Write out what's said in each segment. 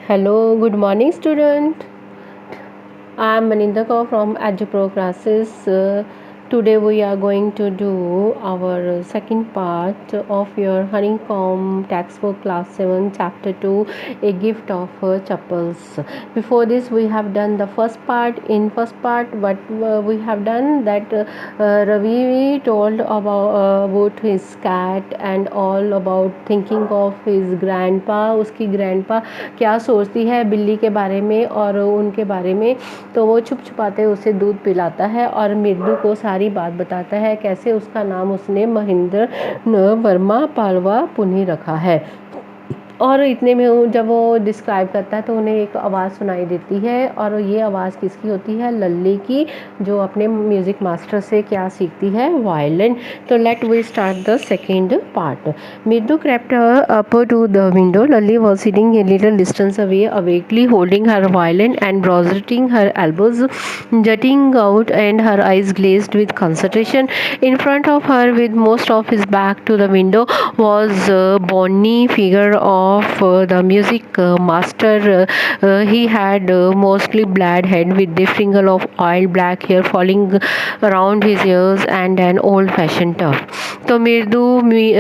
Hello, good morning, student. I am Maninda Kaur from EduPro classes. Today we are going to do our second part of your honeycomb textbook class 7 chapter 2, a gift of chappals. Before this we have done the first part. In first part what we have done that Ravi told about his cat and all about thinking of his grandpa. उसकी grandpa क्या सोचती है बिल्ली के बारे में और उनके बारे में, तो वो छुप छुपाते उसे दूध पिलाता है और मृदु को सारी बात बताता है कैसे उसका नाम उसने महेंद्र वर्मा पालवा पुनी रखा है। और इतने में जब वो डिस्क्राइब करता है तो उन्हें एक आवाज़ सुनाई देती है और ये आवाज़ किसकी होती है? लल्ली की, जो अपने म्यूज़िक मास्टर से क्या सीखती है? वायलिन। तो let we start the second part. Mridu crept up to the window. Lully was sitting a little distance away, awakely holding her violin and browsing, her elbows jutting out and her eyes glazed with concentration. In front of her, with most of his back to the window, was a bony figure of the music master. He had mostly black head with a fringe of oil black hair falling around his ears and an old-fashioned tuft. तो मृदु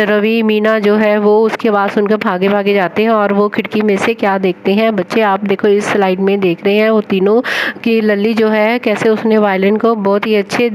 रवि मीना जो है वो उसकी आवाज़ सुनकर भागे भागे जाते हैं और वो खिड़की में से क्या देखते हैं? बच्चे आप देखो इस स्लाइड में देख रहे हैं वो तीनों कि लल्ली जो है कैसे उसने वायलिन को बहुत ही अच्छे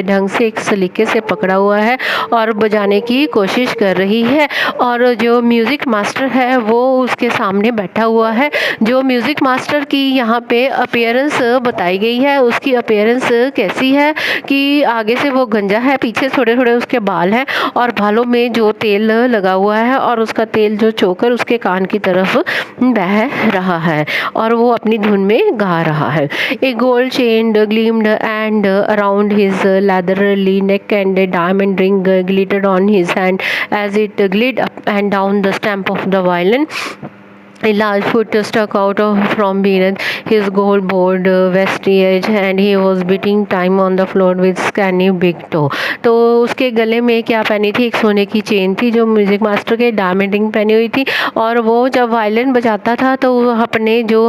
ढंग से एक सलीके से पकड़ा हुआ है और बजाने की कोशिश कर रही है। और जो म्यूज़िक मास्टर है वो उसके सामने बैठा हुआ है। जो म्यूज़िक मास्टर की यहाँ पे अपीयरेंस बताई गई है, उसकी अपीयरेंस कैसी है कि आगे से वो गंजा है, पीछे थोड़े थोड़े उसके बाल हैं और बालों में जो तेल लगा हुआ है और उसका तेल जो चोकर उसके कान की तरफ बह रहा है और वो अपनी धुन में गा रहा है। A gold chain gleamed and around his leathery neck and a diamond ring glittered on his hand as it glided up and down the stem of the violin. A large foot stuck out from beneath his gold-board vestige and he was beating time on the floor with skinny big toe. तो उसके गले में क्या पहनी थी? एक सोने की चेन थी जो म्यूजिक मास्टर के डायमंड रिंग पहनी हुई थी और वो जब वायलिन बजाता था तो वो अपने जो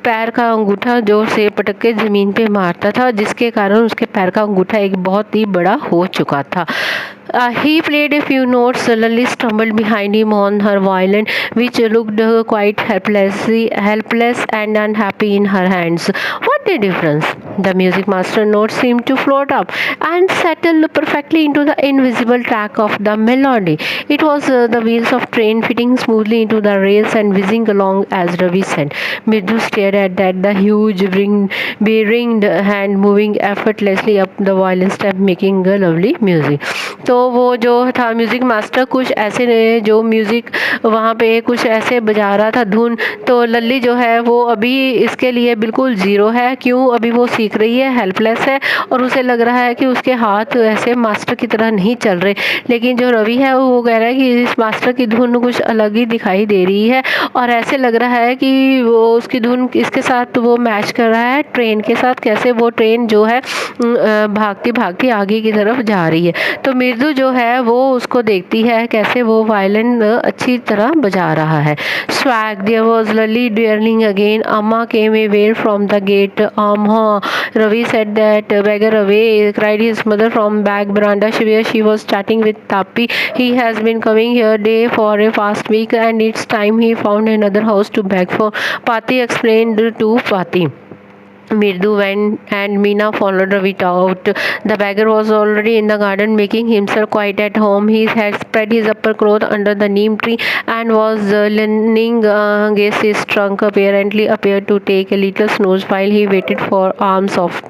पैर का अंगूठा जो से पटक के ज़मीन पे मारता था, जिसके कारण उसके पैर का अंगूठा एक बहुत ही बड़ा हो चुका था। He played a few notes. Lully stumbled behind him on her violin, which looked quite helpless and unhappy in her hands. What a difference! The music master notes seemed to float up and settle perfectly into the invisible track of the melody. It was the wheels of train fitting smoothly into the rails and whizzing along as Ravi said. Mridhu stared at that, the huge ringed hand moving effortlessly up the violin step, making a lovely music. तो वो जो था music master कुछ ऐसे जो music वहाँ पे कुछ ऐसे बजा रहा था धुन, तो लल्ली जो है वो अभी इसके लिए बिल्कुल ज़ीरो है। क्यों? अभी वो सीख रही है, हेल्पलेस है और उसे लग रहा है कि उसके हाथ ऐसे मास्टर की तरह नहीं चल रहे। लेकिन जो रवि है वो कह रहा है कि इस मास्टर की धुन कुछ अलग ही दिखाई दे रही है और ऐसे लग रहा है कि वो उसकी धुन इसके साथ वो मैच कर रहा है ट्रेन के साथ, कैसे वो ट्रेन जो है भागती भागती आगे की तरफ जा रही है। तो मृदु जो है वो उसको देखती है कैसे वो वायलिन अच्छी तरह बजा रहा है। Swag, there was Lully darling again. Amma came away from the gate. Ravi said that beggar away, cried his mother from back veranda where she was chatting with Tapi. He has been coming here day for a past week and it's time he found another house to beg for. Pati explained to Pati. Mirdu went and Meena followed Ravi out. The beggar was already in the garden making himself quite at home. He had spread his upper cloth under the neem tree and was leaning against his trunk, apparently appeared to take a little snooze while he waited for arms of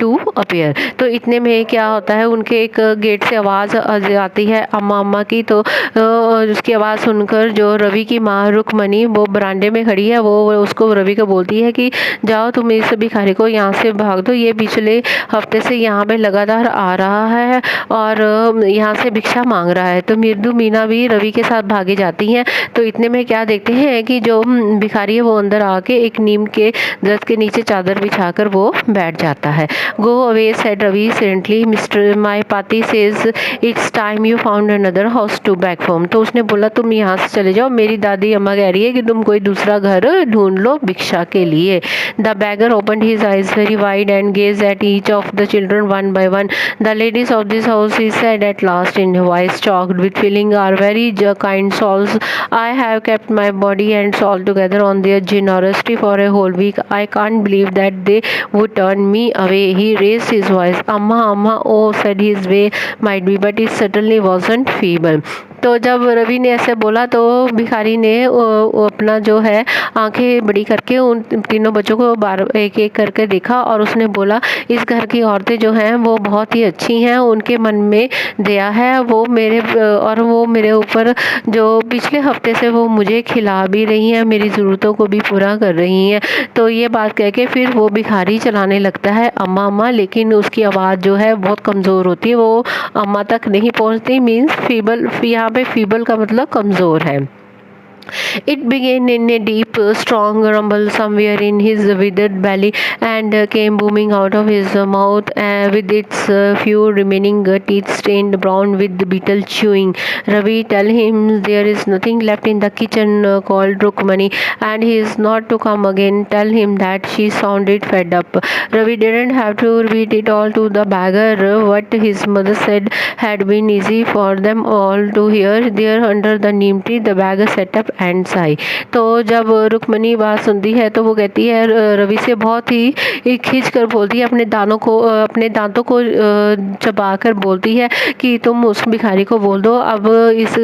to appear. तो इतने में क्या होता है, उनके एक gate से आवाज़ आती है अम्मा अम्मा की। तो उसकी आवाज़ सुनकर जो रवि की माँ रुक्मणी वो बरामदे में खड़ी है वो उसको रवि को बोलती है कि जाओ तुम इस भिखारी को यहाँ से भाग दो, ये पिछले हफ्ते से यहाँ पे लगातार आ रहा है और यहाँ से भिक्षा मांग रहा है। तो मृदु मीना भी रवि के साथ भागे जाती हैं। तो इतने में क्या देखते हैं कि जो भिखारी है वो अंदर आके एक नीम के दरख्त के नीचे चादर बिछाकर वो बैठ जाता है। Go away said Ravi gently, mister माय पाती says it's time you found another house to back home. तो उसने बोला तुम यहाँ से चले जाओ, मेरी दादी अम्मा कह रही है कि तुम कोई दूसरा घर ढूंढ लो भिक्षा के लिए। The beggar opened his eyes very wide and gazed at each of the children one by one. The ladies of this house, he said at last in a voice choked with feeling, are very kind souls. I have kept my body and soul together on their generosity for a whole week. I can't believe that they would turn me away. He raised his voice. Amma, Amma, oh, said his way might be, but it certainly wasn't feeble. तो जब रवि ने ऐसे बोला तो भिखारी ने अपना जो है आंखें बड़ी करके उन तीनों बच्चों को बार एक एक करके देखा और उसने बोला इस घर की औरतें जो हैं वो बहुत ही अच्छी हैं, उनके मन में दया है, वो मेरे ऊपर जो पिछले हफ्ते से वो मुझे खिला भी रही हैं, मेरी ज़रूरतों को भी पूरा कर रही हैं। तो ये बात कह के फिर वो भिखारी चलाने लगता है अम्मा अम्मा, लेकिन उसकी आवाज़ जो है बहुत कमज़ोर होती है, वो अम्मा तक नहीं पहुंचती। मीन्स फीबल, यहाँ पे फीबल का मतलब कमज़ोर है। It began in a deep, strong rumble somewhere in his withered belly and came booming out of his mouth with its few remaining teeth stained brown with bitter chewing. Ravi, tell him there is nothing left in the kitchen, called Rukmani, and he is not to come again. Tell him that. She sounded fed up. Ravi didn't have to repeat it all to the beggar. What his mother said had been easy for them all to hear. There under the neem tree, the beggar sat up and Sai. तो जब रुक्मणी बात सुनती है तो वो कहती है रवि से बहुत ही खींच कर बोलती है, अपने दांतों को चबा कर बोलती है कि तुम उस भिखारी को बोल दो अब इस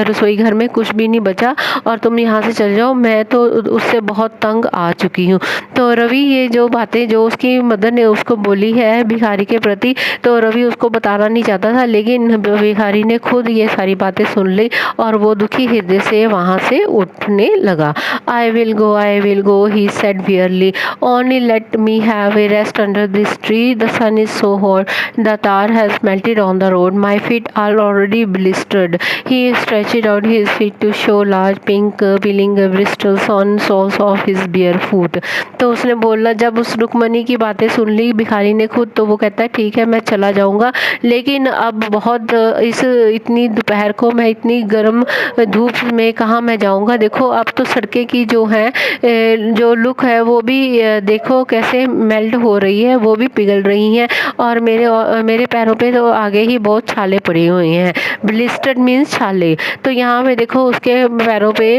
रसोई घर में कुछ भी नहीं बचा और तुम यहाँ से चले जाओ, मैं तो उससे बहुत तंग आ चुकी हूँ। तो रवि ये जो बातें जो उसकी मदर ने उसको बोली है भिखारी के प्रति, तो रवि उसको बताना नहीं चाहता था, लेकिन भिखारी ने खुद ये सारी बातें सुन ली और वो दुखी हृदय से वहाँ से उठने लगा। I will go, he said wearily. Only let me have a rest under this tree. The sun is so hot. The tar has melted on the road. My feet are already blistered. He stretched out his feet to show large pink peeling bristles on soles of his bare foot. तो उसने बोला, जब उस रुक्मणी की बातें सुन ली भिखारी ने खुद, तो वो कहता है ठीक है मैं चला जाऊंगा, लेकिन अब बहुत इतनी दोपहर को मैं इतनी गर्म धूप में कहाँ मैं जाऊंगा। देखो अब तो सड़कें की जो है जो लुक है वो भी देखो कैसे मेल्ट हो रही है, वो भी पिघल रही हैं और मेरे पैरों पे तो आगे ही बहुत छाले पड़े हुए हैं। ब्लिस्टर्ड मीन्स छाले। तो यहाँ पे देखो उसके पैरों पे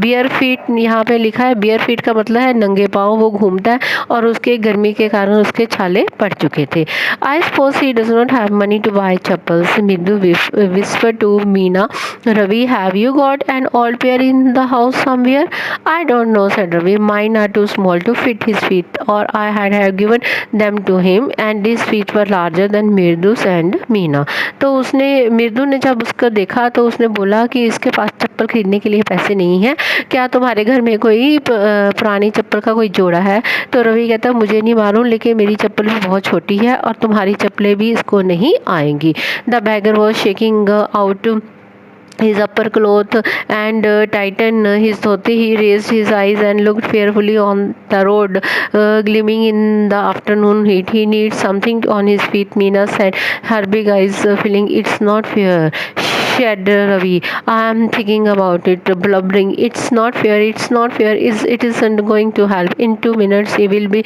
बियर फीट यहाँ पे लिखा है। बियर फीट का मतलब है नंगे पाँव वो घूमता है और उसके गर्मी के कारण उसके छाले पड़ चुके थे। I suppose he does not have money to buy chappals, Mindu whisper to Meena. Ravi, have you got an old pair in the house somewhere? I don't know, said Ravi. Mine are too small to fit his feet, or I have given them to him, and his feet were larger than Mirdu's and Meena. तो उसने मिर्दू ने जब उसको देखा तो उसने बोला कि इसके पास चप्पल खरीदने के लिए पैसे नहीं हैं, क्या तुम्हारे घर में कोई पुरानी चप्पल का कोई जोड़ा है? तो रवि कहता मुझे नहीं मालूम, लेकिन मेरी चप्पल भी बहुत छोटी है और तुम्हारी चप्पलें भी इसको नहीं आएंगी। The beggar was shaking out his upper cloth and tightened his dhoti. He raised his eyes and looked fearfully on the road gleaming in the afternoon heat. He needs something on his feet, Meena said, her big eyes filling. It's not fair, said Ravi. I am thinking about it, blubbering. It's not fair. It isn't going to help. In 2 minutes he will be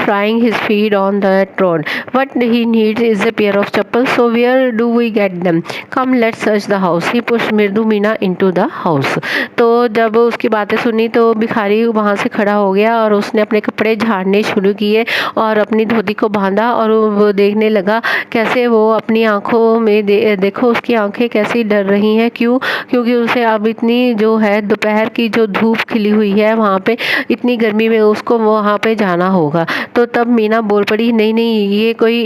frying his feet on that road. What he needs is a pair of chappals. So where do we get them? Come, let's search the house. He pushed मृदु Meena into the house. तो जब उसकी बातें सुनी तो भिखारी वहाँ से खड़ा हो गया और उसने अपने कपड़े झाड़ने शुरू किए और अपनी धोती को बांधा और वो देखने लगा कैसे वो अपनी आंखों में देखो उसकी आंखें कैसी डर रही हैं। क्यों? क्योंकि उसे अब इतनी जो है दोपहर की जो धूप खिली हुई है वहाँ पे, इतनी गर्मी में उसको वहाँ पे जाना होगा। तो तब मीना बोल पड़ी, नहीं नहीं, ये कोई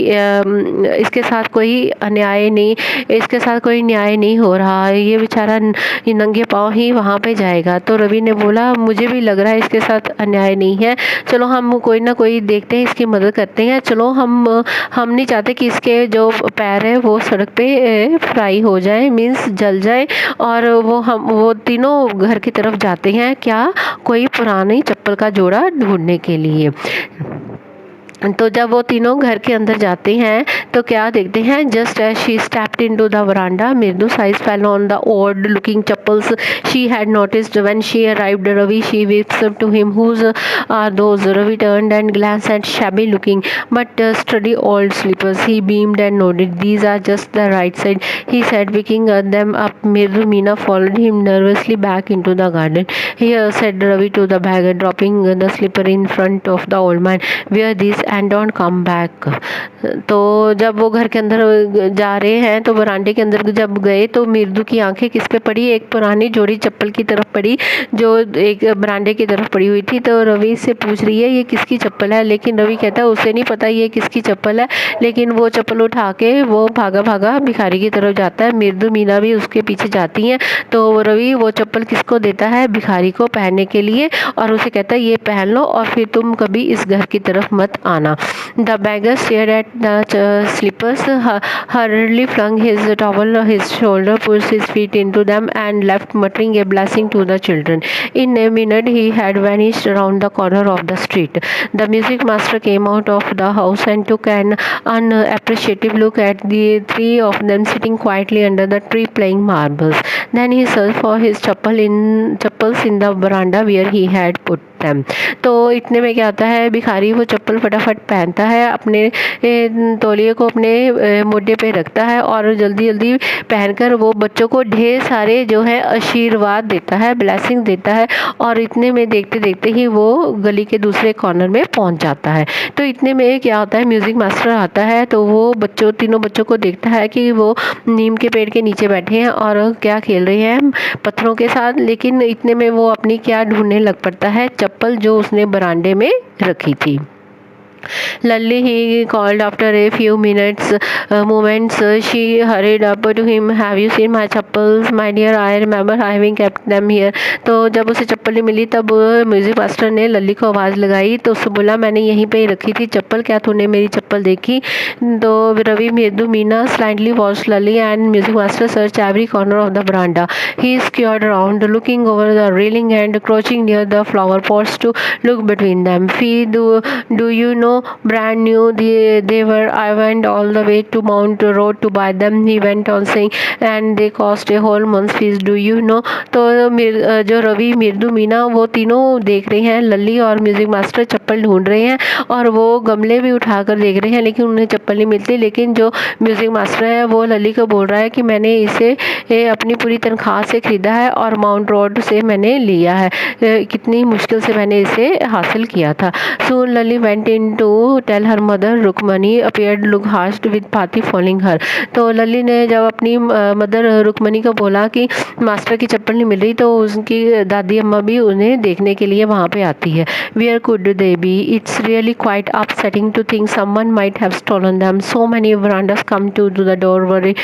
इसके साथ कोई अन्याय नहीं, इसके साथ कोई न्याय नहीं हो रहा है, ये बेचारा नंगे पाँव ही वहाँ पे जाएगा। तो रवि ने बोला, मुझे भी लग रहा है इसके साथ अन्याय नहीं है, चलो हम कोई ना कोई देखते हैं, इसकी मदद करते हैं। चलो हम नहीं चाहते कि इसके जो पैर है वो सड़क पे फ्राई हो जाए, मीन्स जल जाए। और वो तीनों घर की तरफ जाते हैं, क्या, कोई पुरानी चप्पल का जोड़ा ढूंढने के लिए। तो जब वो तीनों घर के अंदर जाते हैं तो क्या देखते हैं, just as she stepped into the veranda, Mirdu's eyes fell on the odd looking chappals she had noticed when she arrived. Ravi, she whispered to him, whose are those? Ravi turned and glanced at shabby looking but sturdy old slippers. He beamed and nodded. These are just the right size, he said, picking them up. Meena followed him nervously back into the garden. Here, said Ravi to the beggar, dropping the slipper in front of the old man, wear these and don't come back. तो जब वो घर के अंदर जा रहे हैं तो बरामदे के अंदर जब गए तो मिर्दू की आंखें किस पे पड़ी, एक पुरानी जोड़ी चप्पल की तरफ पड़ी जो एक बरामदे की तरफ पड़ी हुई थी। तो रवि से पूछ रही है ये किसकी चप्पल है, लेकिन रवि कहता है उसे नहीं पता ये किसकी चप्पल है, लेकिन वो चप्पल उठा के वो भागा भागा भिखारी की तरफ जाता है। मिर्दू मीना भी उसके पीछे जाती हैं। तो रवि वो चप्पल किसको देता है, भिखारी को पहनने के लिए, और उसे कहता है ये पहन लो और फिर तुम कभी इस घर की तरफ मत आना। The beggar stared at the slippers, hurriedly flung his towel on his shoulder, pushed his feet into them and left, muttering a blessing to the children. In a minute he had vanished around the corner of the street. The music master came out of the house and took an unappreciative look at the three of them sitting quietly under the tree playing marbles. Then he searched for his chappals in the veranda where he had put them. तो इतने में क्या होता है, भिखारी वो चप्पल फटाफट पहनता है, अपने तौलिए को अपने मोढे पे रखता है और जल्दी जल्दी पहनकर वो बच्चों को ढेर सारे जो है आशीर्वाद देता है, ब्लेसिंग देता है। और इतने में देखते देखते ही वो गली के दूसरे कॉर्नर में पहुंच जाता है। तो इतने में क्या होता है, म्यूज़िक मास्टर आता है तो वो तीनों बच्चों को देखता है कि वो नीम के पेड़ के नीचे बैठे हैं और क्या खेल रहे हैं पत्थरों के साथ। लेकिन इतने में वो अपनी क्या ढूंढने लग पड़ता है, चप्पल जो उसने बरामदे में रखी थी। Lully, he called after a few moments. She hurried up to him. Have you seen my chappals, my dear? I remember having kept them here. तो जब उसे चप्पल नहीं मिली तब म्यूजिक मास्टर ने लल्ली को आवाज़ लगाई तो उससे बोला, मैंने यहीं पे ही रखी थी चप्पल, क्या तूने मेरी चप्पल देखी? तो Ravi, मिर्दू, Meena slightly watched Lully and music master search every corner of the veranda. He scurried around, looking over the railing and crouching near the flower pots to look between them. Fee, do you know, brand new they were. I went all the way to Mount Road to buy them, he went on saying, and they cost a whole month's fees. Do you know? तो जो रवि, मिर्दू, मीना वो तीनों देख रहे हैं, लल्ली और music master चप्पल ढूंढ रहे हैं और वो गमले भी उठाकर देख रहे हैं लेकिन उन्हें चप्पल नहीं मिलती। लेकिन जो म्यूजिक मास्टर है वो लल्ली को बोल रहा है कि मैंने इसे अपनी पूरी तनख्वाह से खरीदा है और माउंट रोड से मैंने लिया है, कितनी मुश्किल से मैंने इसे हासिल किया था। Soon Lully went in to tell her mother. Rukmani appeared, looked harsh with Pati following her. तो लल्ली ने जब अपनी मदर रुक्मणी को बोला कि मास्टर की चप्पल नहीं मिल रही तो उसकी दादी अम्मा भी उन्हें देखने के लिए वहाँ पे आती है। Where could they be? It's really quite upsetting to think someone might have stolen them. So many verandas come to the door, worried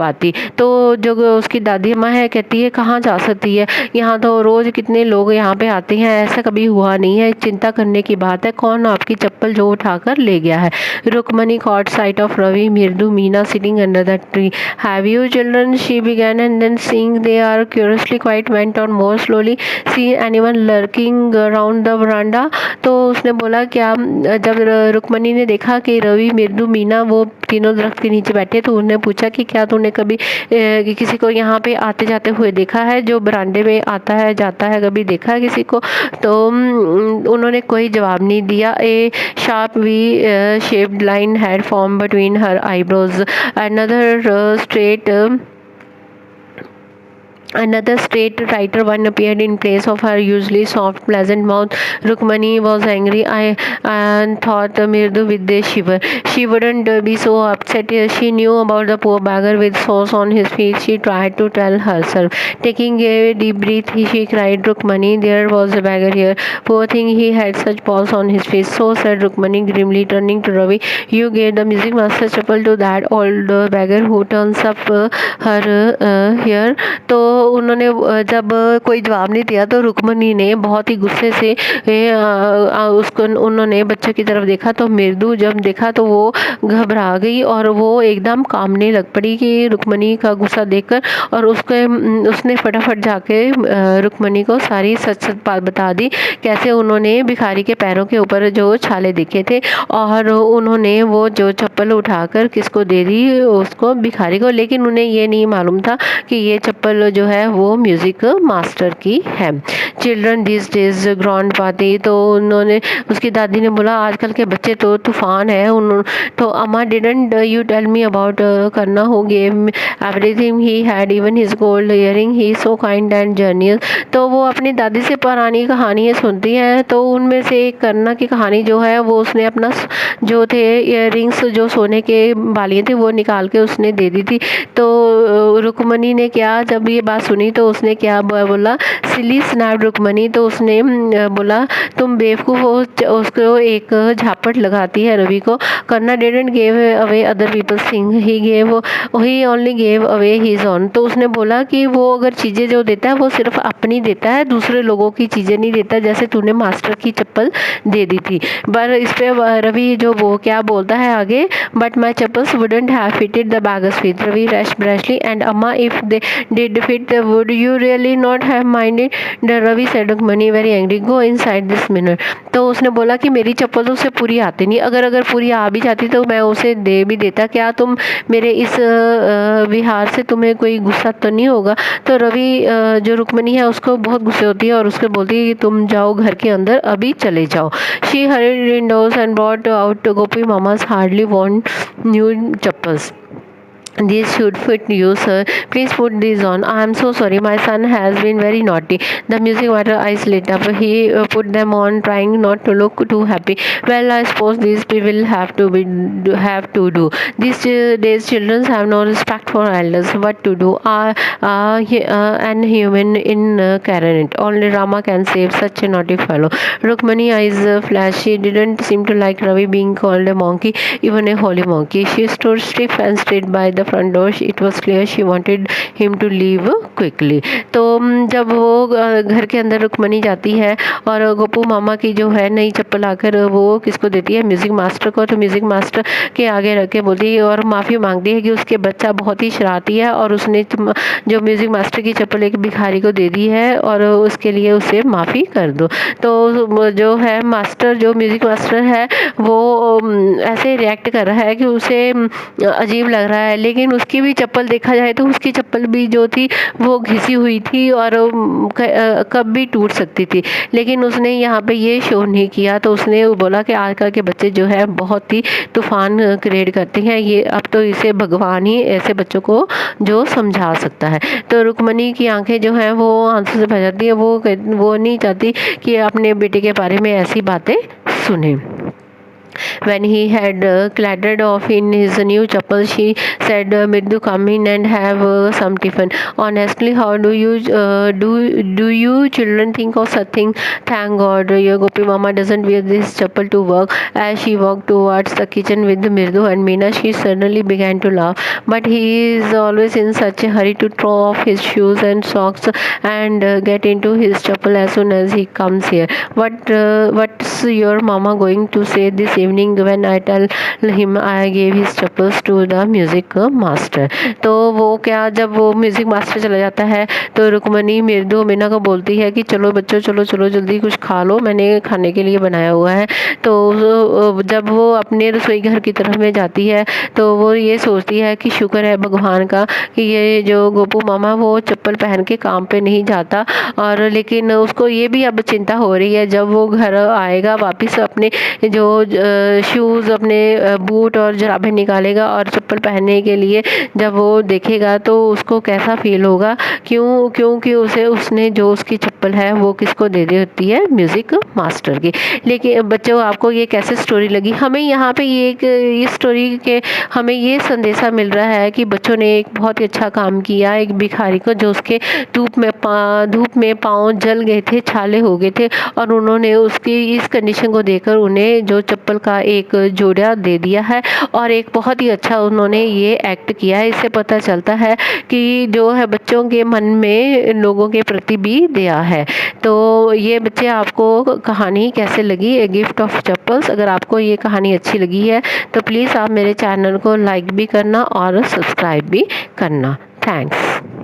Pati. तो जो उसकी दादी अम्मा है कहती है कहाँ जा सकती है, यहाँ तो रोज़ कितने लोग यहाँ पे आते हैं, ऐसा कभी हुआ नहीं है, चिंता करने की बात है, कौन आपकी चप्पल जो उठाकर ले गया है। Rukmini caught sight of Ravi, Mirdu, Meena sitting under the tree. Have you children? She began, and then seeing they are curiously quiet went on more slowly. See anyone lurking around the veranda? तो उसने बोला क्या, जब रुक्मणी ने देखा कि रवि, मिर्दू, मीना वो तीनों दरख्त के नीचे बैठे तो उन्होंने पूछा कि क्या तूने कभी किसी को यहाँ पे आते जाते हुए देखा है, जो बरामदे में आता है जाता है, कभी देखा है किसी को? तो उन्होंने कोई जवाब नहीं दिया। ए sharp V-shaped line had formed between her eyebrows. Another straight Another straight writer one appeared in place of her usually soft, pleasant mouth. Rukmani was angry and thought Mirdu with a shiver. She wouldn't be so upset. She knew about the poor beggar with sores on his feet. She tried to tell herself. Taking a deep breath, she cried, Rukmani, there was a beggar here. Poor thing, he had such paws on his face. So said Rukmani grimly, turning to Ravi. You gave the music master chapel to that old beggar who turns up her here. तो उन्होंने जब कोई जवाब नहीं दिया तो रुक्मणी ने बहुत ही गुस्से से उसको उन्होंने बच्चे की तरफ देखा तो मृदु जब देखा तो वो घबरा गई और वो एकदम कांपने लग पड़ी कि रुक्मणी का गुस्सा देखकर और उसने फटाफट जाके रुक्मणी को सारी सच सच बात बता दी कैसे उन्होंने भिखारी के पैरों के ऊपर जो छाले देखे थे और उन्होंने वो जो चप्पल उठाकर किसको दे दी उसको भिखारी को, लेकिन उन्हें ये नहीं मालूम था कि ये चप्पल जो है वो म्यूजिक मास्टर की है। चिल्ड्रन दिस डेज ग्रॉन्ड पाती तो उन्होंने उसकी दादी ने बोला आजकल के बच्चे तो तूफान है। तो Amma didn't you tell me about Karna who gave everything he had even his gold earring he so kind and genial. तो वो अपनी दादी से पुरानी कहानियाँ सुनती हैं तो उनमें से एक करना की कहानी जो है वो उसने अपना जो थे इयरिंग्स जो सोने के बालियाँ थे वो निकाल के उसने दे दी थी। तो रुक्मणी ने क्या जब ये बात सुनी तो उसने क्या बोला सिली स्नैप रुक्मणी। तो उसने बोला तुम बेवकूफ़ हो। उसको एक झापट लगाती है रवि को। Karna didn't give away other people's thing he only gave away his own. तो उसने बोला कि वो अगर चीज़ें जो देता है वो सिर्फ अपनी देता है, दूसरे लोगों की चीज़ें नहीं देता, जैसे तूने मास्टर की चप्पल दे दी थी। पर इस पे रवि जो वो क्या बोलता है आगे, but my chappals wouldn't have fitted the beggar's feet Ravi rashly and Amma if they did fit would you really not have minded the Ravi said Rukmini very angry go inside this minute. तो उसने बोला कि मेरी चप्पल तो उसे पूरी आती नहीं, अगर पूरी आ भी जाती तो मैं उसे दे भी देता। क्या तुम मेरे इस विहार से तुम्हें कोई गुस्सा तो नहीं होगा। तो रवि जो रुक्मणी है उसको बहुत गुस्से होती है और उसको बोलती है कि तुम जाओ घर के अंदर, अभी चले जाओ। She hurried indoors and brought out Gopi mama's hardly worn new chappals. These should fit you, sir. Please put these on. I am so sorry. My son has been very naughty. The music master eyes lit up. He put them on, trying not to look too happy. Well, I suppose these people have to do. These days, children have no respect for elders. What to do? An human in Karen. Only Rama can save such a naughty fellow. Rukmani eyes flashed. She didn't seem to like Ravi being called a monkey, even a holy monkey. She stood stiff and straight by the front door. It was clear she wanted him to leave quickly. तो जब वो घर के अंदर रुक्मणी जाती है और गोपू मामा की जो है नई चप्पल आकर वो किसको देती है, म्यूजिक मास्टर को। तो म्यूजिक मास्टर के आगे रख के बोलती है और माफ़ी मांगती है कि उसके बच्चा बहुत ही शरारती है और उसने जो म्यूजिक मास्टर की चप्पल एक भिखारी को दे दी है और उसके लिए उसे माफ़ी कर दो। तो जो है मास्टर जो म्यूजिक मास्टर है वो ऐसे रिएक्ट कर रहा है कि उसे अजीब लग रहा है, लेकिन उसकी भी चप्पल देखा जाए तो उसकी चप्पल भी जो थी वो घिसी हुई थी और कब भी टूट सकती थी, लेकिन उसने यहाँ पे ये शो नहीं किया। तो उसने बोला कि आजकल के बच्चे जो है बहुत ही तूफान क्रिएट करते हैं, ये अब तो इसे भगवान ही ऐसे बच्चों को जो समझा सकता है। तो रुक्मणी की आंखें जो हैं वो आंसू से भर जाती है। वो नहीं चाहती कि अपने बेटे के बारे में ऐसी बातें सुने। When he had clattered off in his new chapel, she said, "Middu, come in and have some tiffin. Honestly, how do you children think of such thing? Thank God, your Gopi Mama doesn't wear this chapel to work." As she walked towards the kitchen with Mirdu and Meena, she suddenly began to laugh. But he is always in such a hurry to throw off his shoes and socks and get into his chapel as soon as he comes here. What's your mama going to say this evening when I tell him I gave his chappals to the music master? तो वो क्या जब वो music master चला जाता है तो रुक्मणी मृदु मीना को बोलती है कि चलो बच्चों चलो जल्दी कुछ खा लो, मैंने खाने के लिए बनाया हुआ है। तो जब वो अपने रसोई घर की तरफ में जाती है तो वो ये सोचती है कि शुक्र है भगवान का कि ये जो गोपू मामा वो चप्पल पहन के काम पे नहीं जाता। और लेकिन उसको ये भी अब चिंता हो रही है जब वो घर आएगा वापस अपने जो शूज़ अपने बूट और जुराबें निकालेगा और चप्पल पहनने के लिए जब वो देखेगा तो उसको कैसा फ़ील होगा, क्योंकि उसने जो उसकी चप्पल है वो किसको दे दी होती है, म्यूज़िक मास्टर की। लेकिन बच्चों, आपको ये कैसे स्टोरी लगी? हमें यहाँ पे इस स्टोरी के हमें ये संदेशा मिल रहा है कि बच्चों ने एक बहुत ही अच्छा काम किया। एक भिखारी को, जो उसके धूप में पाँव जल गए थे, छाले हो गए थे, और उन्होंने उसकी इस कंडीशन को देखकर उन्हें जो चप्पल का एक जोड़ा दे दिया है, और एक बहुत ही अच्छा उन्होंने ये एक्ट किया है। इससे पता चलता है कि जो है बच्चों के मन में लोगों के प्रति भी दया है। तो ये बच्चे, आपको कहानी कैसे लगी, ए गिफ्ट ऑफ चप्पल्स? अगर आपको ये कहानी अच्छी लगी है तो प्लीज़ आप मेरे चैनल को लाइक भी करना और सब्सक्राइब भी करना। थैंक्स।